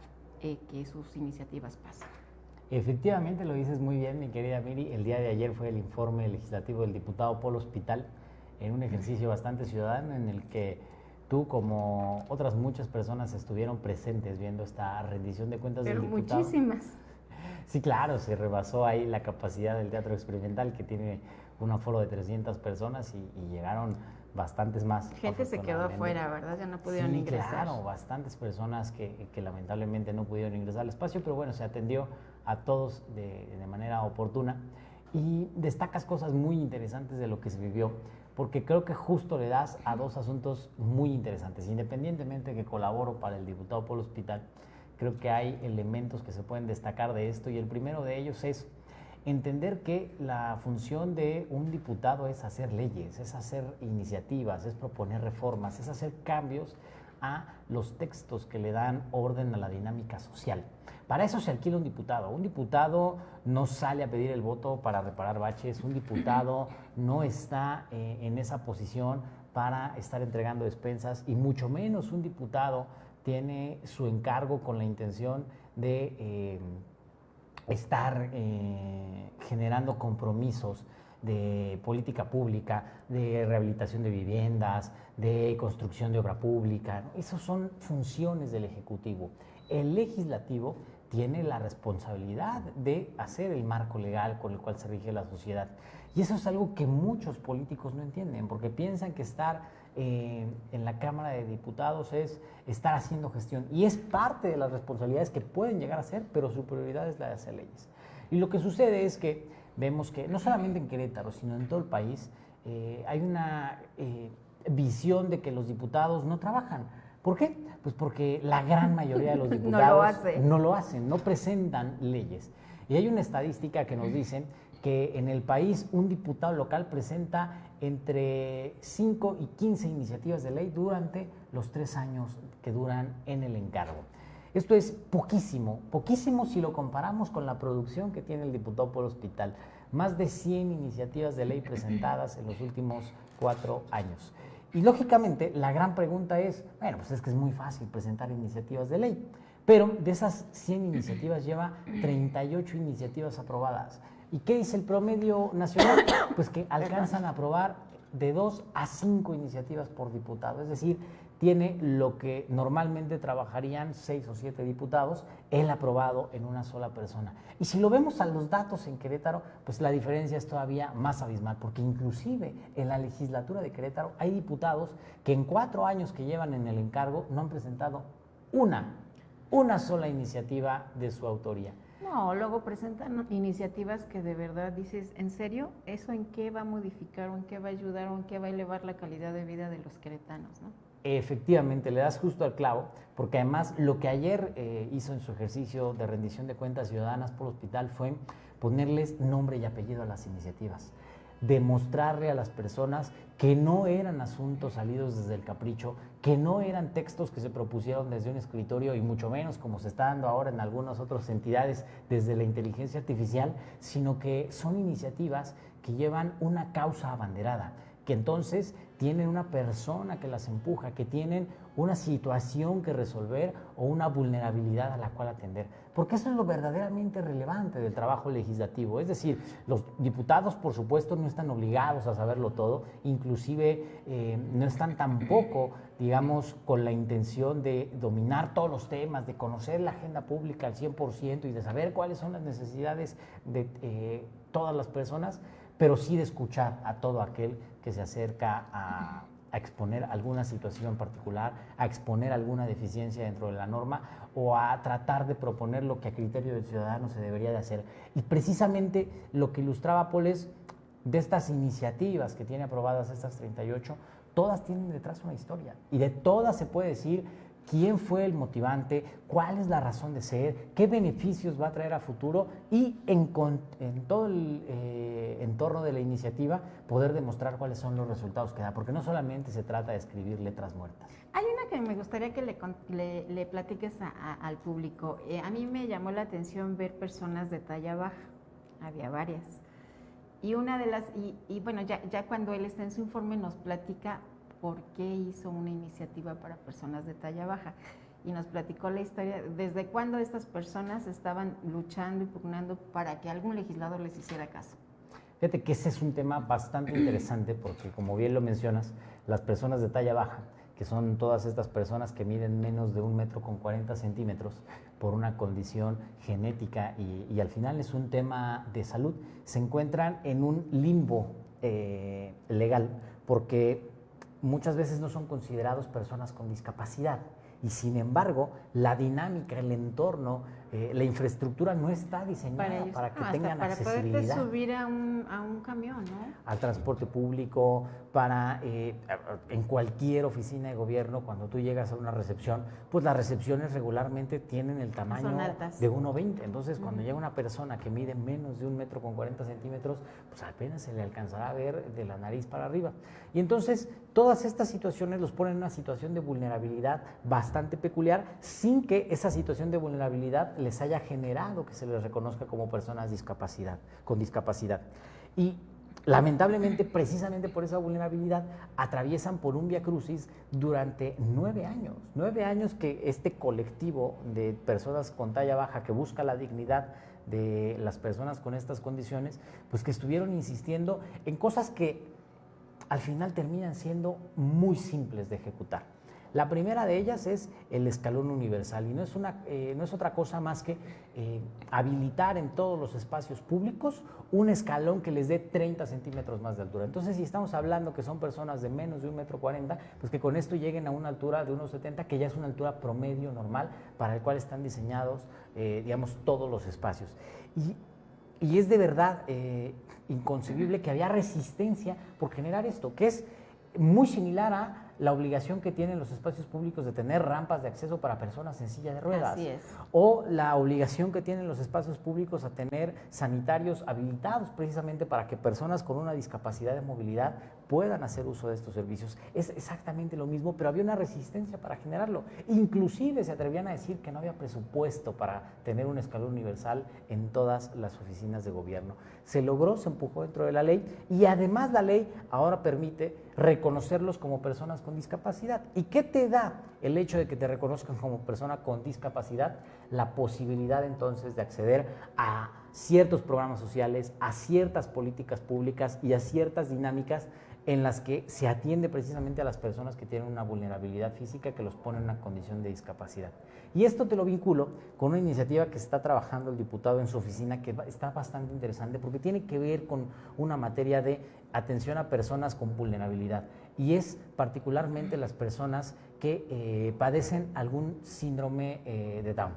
que sus iniciativas pasen. Efectivamente, lo dices muy bien, mi querida Miri. El día de ayer fue el informe legislativo del diputado Polo Hospital, en un ejercicio bastante ciudadano en el que tú, como otras muchas personas, estuvieron presentes viendo esta rendición de cuentas del diputado. Pero muchísimas. Sí, claro, se rebasó ahí la capacidad del teatro experimental, que tiene un aforo de 300 personas y llegaron bastantes más. Gente se quedó afuera, ¿verdad? Ya no pudieron ingresar. Claro, bastantes personas que lamentablemente no pudieron ingresar al espacio, pero bueno, se atendió a todos de manera oportuna. Y destacas cosas muy interesantes de lo que se vivió, porque creo que justo le das a dos asuntos muy interesantes. Independientemente de que colaboro para el diputado Polo Hospital, creo que hay elementos que se pueden destacar de esto, y el primero de ellos es entender que la función de un diputado es hacer leyes, es hacer iniciativas, es proponer reformas, es hacer cambios a los textos que le dan orden a la dinámica social. Para eso se alquila un diputado. Un diputado no sale a pedir el voto para reparar baches, un diputado no está en esa posición para estar entregando despensas, y mucho menos un diputado tiene su encargo con la intención de estar generando compromisos de política pública, de rehabilitación de viviendas, de construcción de obra pública, ¿no? Esas son funciones del Ejecutivo. El Legislativo tiene la responsabilidad de hacer el marco legal con el cual se rige la sociedad. Y eso es algo que muchos políticos no entienden, porque piensan que estar en la Cámara de Diputados es estar haciendo gestión, y es parte de las responsabilidades que pueden llegar a ser, pero su prioridad es la de hacer leyes. Y lo que sucede es que vemos que no solamente en Querétaro, sino en todo el país, hay una visión de que los diputados no trabajan. ¿Por qué? Pues porque la gran mayoría de los diputados no lo hacen, no presentan leyes. Y hay una estadística que nos dice que en el país un diputado local presenta entre 5 y 15 iniciativas de ley durante los 3 años que duran en el encargo. Esto es poquísimo, poquísimo si lo comparamos con la producción que tiene el diputado Polo Hospital. Más de 100 iniciativas de ley presentadas en los últimos 4 años. Y lógicamente la gran pregunta es, bueno, pues es que es muy fácil presentar iniciativas de ley, pero de esas 100 iniciativas lleva 38 iniciativas aprobadas. ¿Y qué dice el promedio nacional? Pues que alcanzan a aprobar de 2 a 5 iniciativas por diputado, es decir, tiene lo que normalmente trabajarían 6 o 7 diputados, él aprobado en una sola persona. Y si lo vemos a los datos en Querétaro, pues la diferencia es todavía más abismal, porque inclusive en la legislatura de Querétaro hay diputados que en 4 años que llevan en el encargo no han presentado una sola iniciativa de su autoría. No, luego presentan iniciativas que de verdad dices, ¿en serio? ¿Eso en qué va a modificar, o en qué va a ayudar, o en qué va a elevar la calidad de vida de los queretanos, ¿no? Efectivamente, le das justo al clavo, porque además lo que ayer hizo en su ejercicio de rendición de cuentas ciudadanas por Hospital fue ponerles nombre y apellido a las iniciativas, demostrarle a las personas que no eran asuntos salidos desde el capricho, que no eran textos que se propusieron desde un escritorio, y mucho menos como se está dando ahora en algunas otras entidades desde la inteligencia artificial, sino que son iniciativas que llevan una causa abanderada, que entonces tienen una persona que las empuja, que tienen una situación que resolver o una vulnerabilidad a la cual atender. Porque eso es lo verdaderamente relevante del trabajo legislativo. Es decir, los diputados, por supuesto, no están obligados a saberlo todo, inclusive no están tampoco, digamos, con la intención de dominar todos los temas, de conocer la agenda pública al 100% y de saber cuáles son las necesidades de todas las personas, pero sí de escuchar a todo aquel que se acerca a exponer alguna situación particular, a exponer alguna deficiencia dentro de la norma, o a tratar de proponer lo que a criterio del ciudadano se debería de hacer. Y precisamente lo que ilustraba Paul es, de estas iniciativas que tiene aprobadas, estas 38, todas tienen detrás una historia, y de todas se puede decir quién fue el motivante, cuál es la razón de ser, qué beneficios va a traer a futuro, y en todo el entorno de la iniciativa poder demostrar cuáles son los resultados que da, porque no solamente se trata de escribir letras muertas. Hay una que me gustaría que le platiques al público. A mí me llamó la atención ver personas de talla baja. Había varias. Y una de las, bueno, ya cuando él está en su informe nos platica por qué hizo una iniciativa para personas de talla baja. Y nos platicó la historia, desde cuándo estas personas estaban luchando y pugnando para que algún legislador les hiciera caso. Fíjate que ese es un tema bastante interesante porque, como bien lo mencionas, las personas de talla baja, que son todas estas personas que miden menos de 1,40 m por una condición genética y al final es un tema de salud, se encuentran en un limbo legal porque muchas veces no son considerados personas con discapacidad. Y sin embargo, la dinámica, el entorno, la infraestructura no está diseñada para que tengan accesibilidad. Para poderte subir a un camión, ¿no? Al transporte público, en cualquier oficina de gobierno, cuando tú llegas a una recepción, pues las recepciones regularmente tienen el tamaño de 1,20. Entonces, cuando llega una persona que mide menos de 1,40 m, pues apenas se le alcanzará a ver de la nariz para arriba. Y entonces, todas estas situaciones los ponen en una situación de vulnerabilidad bastante peculiar, sin que esa situación de vulnerabilidad les haya generado que se les reconozca como personas con discapacidad. Y lamentablemente, precisamente por esa vulnerabilidad, atraviesan por un viacrucis durante 9 años. 9 años que este colectivo de personas con talla baja que busca la dignidad de las personas con estas condiciones, pues que estuvieron insistiendo en cosas que al final terminan siendo muy simples de ejecutar. La primera de ellas es el escalón universal y no es otra cosa más que habilitar en todos los espacios públicos un escalón que les dé 30 centímetros más de altura. Entonces, si estamos hablando que son personas de menos de 1,40 m, pues que con esto lleguen a una altura de 1,70 m, que ya es una altura promedio normal para el cual están diseñados, digamos, todos los espacios. Y es de verdad inconcebible que había resistencia por generar esto, que es muy similar a la obligación que tienen los espacios públicos de tener rampas de acceso para personas en silla de ruedas. Así es. O la obligación que tienen los espacios públicos a tener sanitarios habilitados precisamente para que personas con una discapacidad de movilidad puedan hacer uso de estos servicios. Es exactamente lo mismo, pero había una resistencia para generarlo. Inclusive se atrevían a decir que no había presupuesto para tener un escalón universal en todas las oficinas de gobierno. Se logró, se empujó dentro de la ley y además la ley ahora permite reconocerlos como personas con discapacidad. ¿Y qué te da el hecho de que te reconozcan como persona con discapacidad? La posibilidad entonces de acceder a ciertos programas sociales, a ciertas políticas públicas y a ciertas dinámicas en las que se atiende precisamente a las personas que tienen una vulnerabilidad física que los pone en una condición de discapacidad. Y esto te lo vinculo con una iniciativa que está trabajando el diputado en su oficina que está bastante interesante porque tiene que ver con una materia de atención a personas con vulnerabilidad y es particularmente las personas que padecen algún síndrome de Down.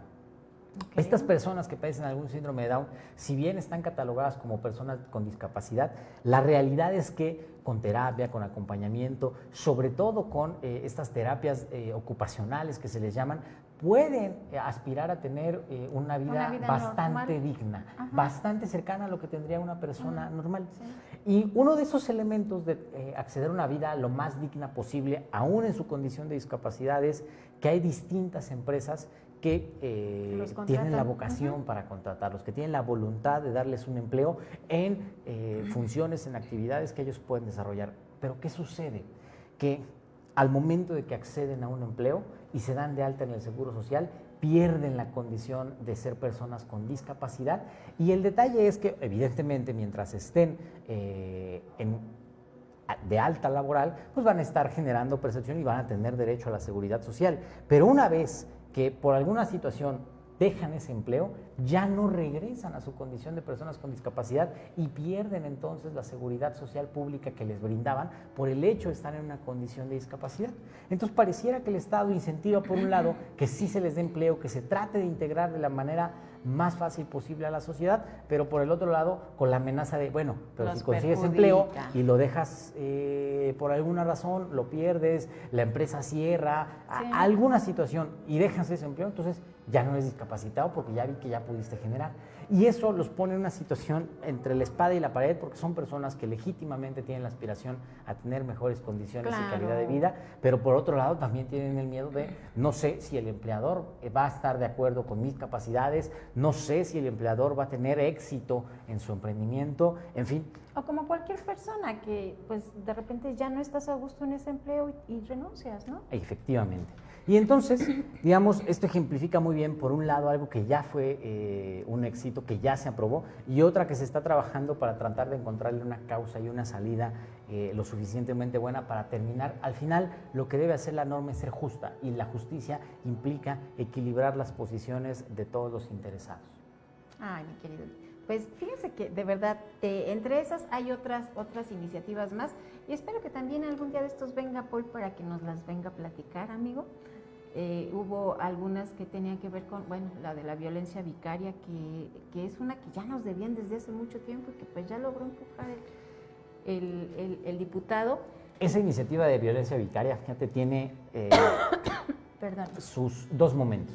Okay. Estas personas que padecen algún síndrome de Down, si bien están catalogadas como personas con discapacidad, la realidad es que con terapia, con acompañamiento, sobre todo con estas terapias ocupacionales que se les llaman, pueden aspirar a tener una vida bastante digna, bastante cercana a lo que tendría una persona normal. Sí. Y uno de esos elementos de acceder a una vida lo más digna posible, aún en su condición de discapacidad, es que hay distintas empresas que tienen la vocación para contratarlos, que tienen la voluntad de darles un empleo en funciones, en actividades que ellos pueden desarrollar. Pero ¿qué sucede? Que al momento de que acceden a un empleo y se dan de alta en el Seguro Social, pierden la condición de ser personas con discapacidad. Y el detalle es que, evidentemente, mientras estén de alta laboral, pues van a estar generando percepción y van a tener derecho a la seguridad social. Pero una vez que por alguna situación dejan ese empleo, ya no regresan a su condición de personas con discapacidad y pierden entonces la seguridad social pública que les brindaban por el hecho de estar en una condición de discapacidad. Entonces pareciera que el Estado incentiva por un lado que sí se les dé empleo, que se trate de integrar de la manera más fácil posible a la sociedad, pero por el otro lado con la amenaza de, bueno, pero si consigues empleo y lo dejas por alguna razón, lo pierdes, la empresa cierra, alguna situación y dejas ese empleo, entonces ya no es discapacidad. capacitado porque ya vi que ya pudiste generar. Y eso los pone en una situación entre la espada y la pared porque son personas que legítimamente tienen la aspiración a tener mejores condiciones y calidad de vida, pero por otro lado también tienen el miedo de no sé si el empleador va a estar de acuerdo con mis capacidades, no sé si el empleador va a tener éxito en su emprendimiento, en fin. O como cualquier persona que pues de repente ya no estás a gusto en ese empleo y renuncias, ¿no? Efectivamente. Y entonces, digamos, esto ejemplifica muy bien, por un lado, algo que ya fue un éxito, que ya se aprobó, y otra que se está trabajando para tratar de encontrarle una causa y una salida lo suficientemente buena para terminar. Al final, lo que debe hacer la norma es ser justa, y la justicia implica equilibrar las posiciones de todos los interesados. Ay, mi querido. Pues fíjense que de verdad, entre esas hay otras iniciativas más, y espero que también algún día de estos venga Paul para que nos las venga a platicar, amigo. Hubo algunas que tenían que ver con, bueno, la de la violencia vicaria, que es una que ya nos debían desde hace mucho tiempo y que pues ya logró empujar el diputado. Esa iniciativa de violencia vicaria, fíjate, tiene Perdón. sus dos momentos.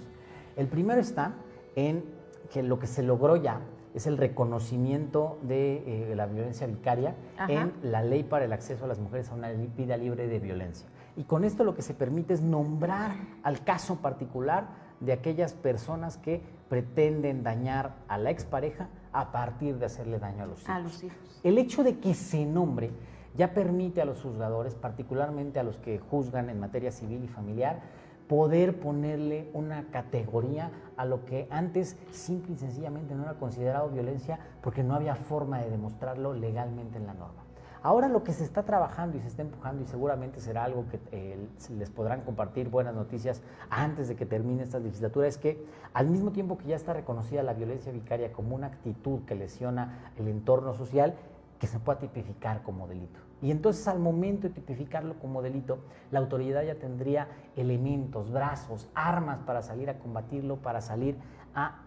El primero está en que lo que se logró ya es el reconocimiento de la violencia vicaria en la ley para el acceso a las mujeres a una vida libre de violencia. Y con esto lo que se permite es nombrar al caso particular de aquellas personas que pretenden dañar a la expareja a partir de hacerle daño a los hijos. A los hijos. El hecho de que se nombre ya permite a los juzgadores, particularmente a los que juzgan en materia civil y familiar, poder ponerle una categoría a lo que antes simple y sencillamente no era considerado violencia porque no había forma de demostrarlo legalmente en la norma. Ahora lo que se está trabajando y se está empujando, y seguramente será algo que les podrán compartir buenas noticias antes de que termine esta legislatura, es que al mismo tiempo que ya está reconocida la violencia vicaria como una actitud que lesiona el entorno social, que se pueda tipificar como delito. Y entonces al momento de tipificarlo como delito, la autoridad ya tendría elementos, brazos, armas para salir a combatirlo, para salir a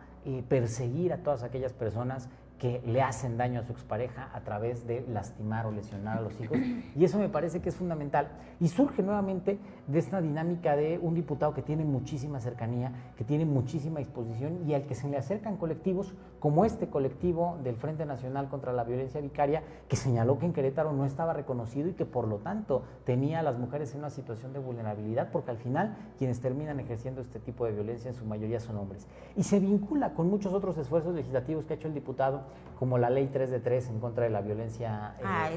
perseguir a todas aquellas personas que le hacen daño a su expareja a través de lastimar o lesionar a los hijos. Y eso me parece que es fundamental. Y surge nuevamente de esta dinámica de un diputado que tiene muchísima cercanía, que tiene muchísima disposición y al que se le acercan colectivos como este colectivo del Frente Nacional contra la Violencia Vicaria, que señaló que en Querétaro no estaba reconocido y que por lo tanto tenía a las mujeres en una situación de vulnerabilidad, porque al final quienes terminan ejerciendo este tipo de violencia en su mayoría son hombres. Y se vincula con muchos otros esfuerzos legislativos que ha hecho el diputado, como la ley 3 de 3 en contra de la violencia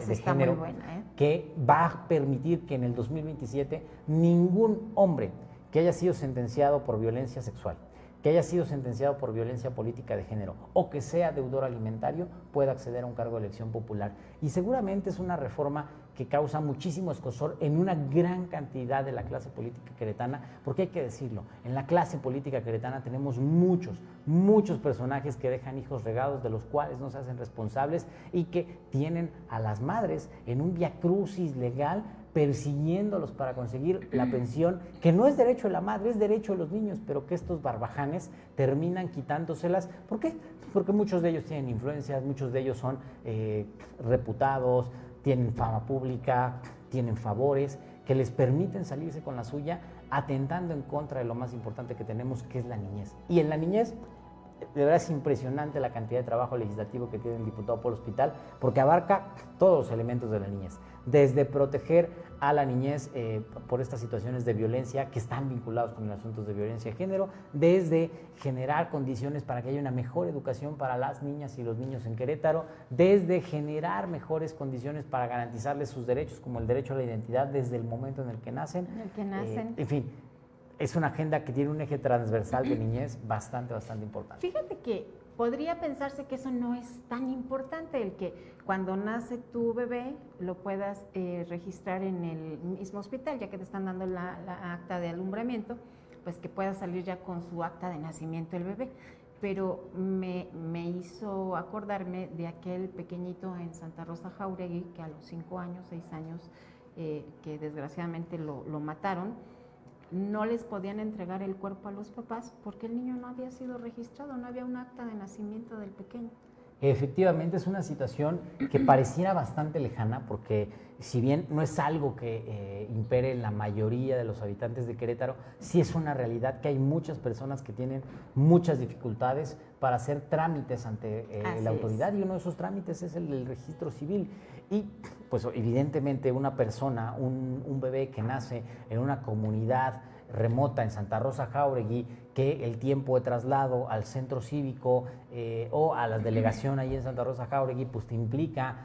de género, muy buena, que va a permitir que en el 2027 ningún hombre que haya sido sentenciado por violencia sexual, que haya sido sentenciado por violencia política de género o que sea deudor alimentario pueda acceder a un cargo de elección popular. Y seguramente es una reforma que causa muchísimo escozor en una gran cantidad de la clase política queretana, porque hay que decirlo, en la clase política queretana tenemos muchos personajes que dejan hijos regados, de los cuales no se hacen responsables y que tienen a las madres en un viacrucis legal persiguiéndolos para conseguir la pensión, que no es derecho de la madre, es derecho de los niños, pero que estos barbajanes terminan quitándoselas. ¿Por qué? Porque muchos de ellos tienen influencias, muchos de ellos son reputados, tienen fama pública, tienen favores que les permiten salirse con la suya, atentando en contra de lo más importante que tenemos, que es la niñez. Y en la niñez, de verdad es impresionante la cantidad de trabajo legislativo que tiene el diputado Polo Hospital, porque abarca todos los elementos de la niñez, desde proteger a la niñez por estas situaciones de violencia que están vinculados con los asuntos de violencia de género, desde generar condiciones para que haya una mejor educación para las niñas y los niños en Querétaro, desde generar mejores condiciones para garantizarles sus derechos, como el derecho a la identidad desde el momento en el que nacen. En fin, es una agenda que tiene un eje transversal de niñez bastante importante. Fíjate que podría pensarse que eso no es tan importante, el que cuando nace tu bebé lo puedas registrar en el mismo hospital, ya que te están dando la acta de alumbramiento, pues que pueda salir ya con su acta de nacimiento el bebé. Pero me hizo acordarme de aquel pequeñito en Santa Rosa Jauregui, que a los 5 años, 6 años, que desgraciadamente lo mataron, no les podían entregar el cuerpo a los papás porque el niño no había sido registrado, no había un acta de nacimiento del pequeño. Efectivamente, es una situación que pareciera bastante lejana porque si bien no es algo que impere en la mayoría de los habitantes de Querétaro, sí es una realidad que hay muchas personas que tienen muchas dificultades para hacer trámites ante la autoridad, y uno de esos trámites es el del registro civil. Y pues evidentemente una persona, un bebé que nace en una comunidad remota en Santa Rosa Jáuregui, que el tiempo de traslado al centro cívico o a la delegación ahí en Santa Rosa Jáuregui, pues te implica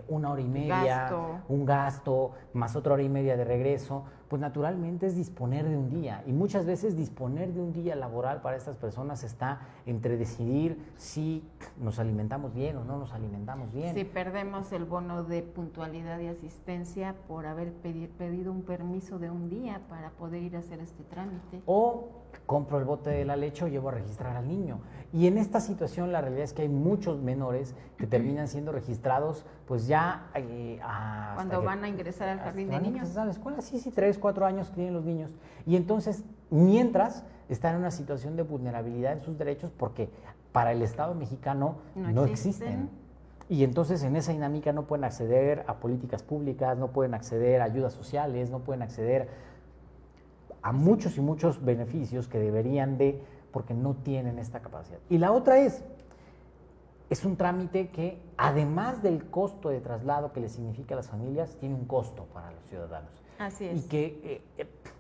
1 hora y media, un gasto, más otra hora y media de regreso, pues naturalmente es disponer de un día. Y muchas veces disponer de un día laboral para estas personas está entre decidir si nos alimentamos bien o no nos alimentamos bien. Si perdemos el bono de puntualidad y asistencia por haber pedido un permiso de un día para poder ir a hacer este trámite. O compro el bote de la leche o llevo a registrar al niño. Y en esta situación la realidad es que hay muchos menores que terminan siendo registrados pues ya cuando van a ingresar al jardín de niños. A la escuela, sí, 3, 4 años que tienen los niños. Y entonces, mientras están en una situación de vulnerabilidad en sus derechos, porque para el Estado mexicano no existen. Y entonces en esa dinámica no pueden acceder a políticas públicas, no pueden acceder a ayudas sociales, no pueden acceder a muchos y muchos beneficios que deberían de, porque no tienen esta capacidad. Y la otra es un trámite que, además del costo de traslado que le significa a las familias, tiene un costo para los ciudadanos. Así es. Y que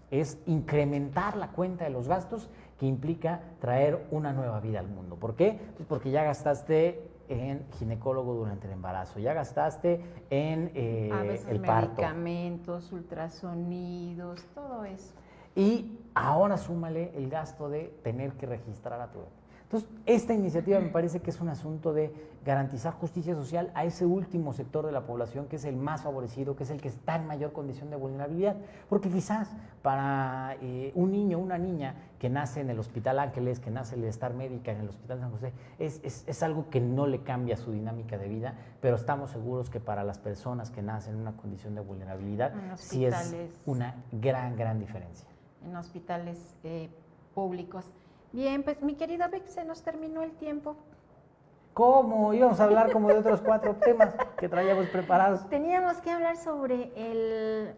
es incrementar la cuenta de los gastos que implica traer una nueva vida al mundo. ¿Por qué? Pues porque ya gastaste en ginecólogo durante el embarazo, ya gastaste en a veces el parto. Medicamentos, ultrasonidos, todo eso. Y ahora súmale el gasto de tener que registrar a tu bebé. Entonces, esta iniciativa me parece que es un asunto de garantizar justicia social a ese último sector de la población que es el más favorecido, que es el que está en mayor condición de vulnerabilidad. Porque quizás para un niño o una niña que nace en el Hospital Ángeles, que nace en el Star Médica, en el Hospital San José, es algo que no le cambia su dinámica de vida, pero estamos seguros que para las personas que nacen en una condición de vulnerabilidad, sí es una gran diferencia. En hospitales públicos. Bien, pues mi querida Vic, se nos terminó el tiempo. ¿Cómo? Íbamos a hablar como de otros 4 temas que traíamos preparados. Teníamos que hablar sobre el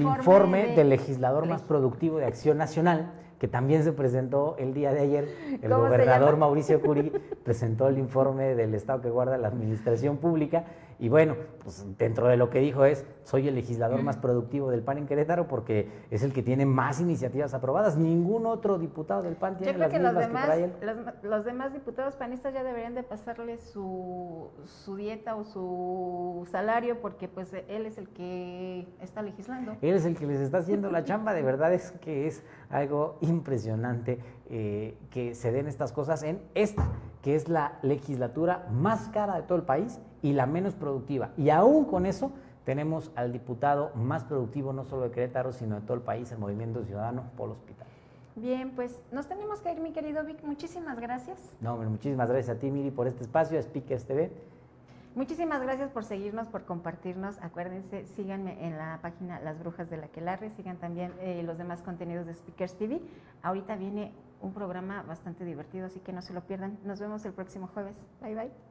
informe del legislador más productivo de Acción Nacional, que también se presentó el día de ayer. El gobernador Mauricio Curi presentó el informe del estado que guarda la administración pública. Y bueno, pues dentro de lo que dijo soy el legislador más productivo del PAN en Querétaro porque es el que tiene más iniciativas aprobadas. Ningún otro diputado del PAN tiene las mismas que trae él. Los demás diputados panistas ya deberían de pasarle su dieta o su salario porque pues él es el que está legislando. Él es el que les está haciendo la chamba. De verdad es que es algo impresionante que se den estas cosas en esta, que es la legislatura más cara de todo el país y la menos productiva. Y aún con eso tenemos al diputado más productivo no solo de Querétaro, sino de todo el país, el Movimiento Ciudadano, Polo Hospital. Bien, pues nos tenemos que ir, mi querido Vic. Muchísimas gracias. No, muchísimas gracias a ti, Miri, por este espacio, a Speakers TV. Muchísimas gracias por seguirnos, por compartirnos. Acuérdense, síganme en la página Las Brujas de la Aquelarre, sigan también los demás contenidos de Speakers TV. Ahorita viene un programa bastante divertido, así que no se lo pierdan. Nos vemos el próximo jueves. Bye, bye.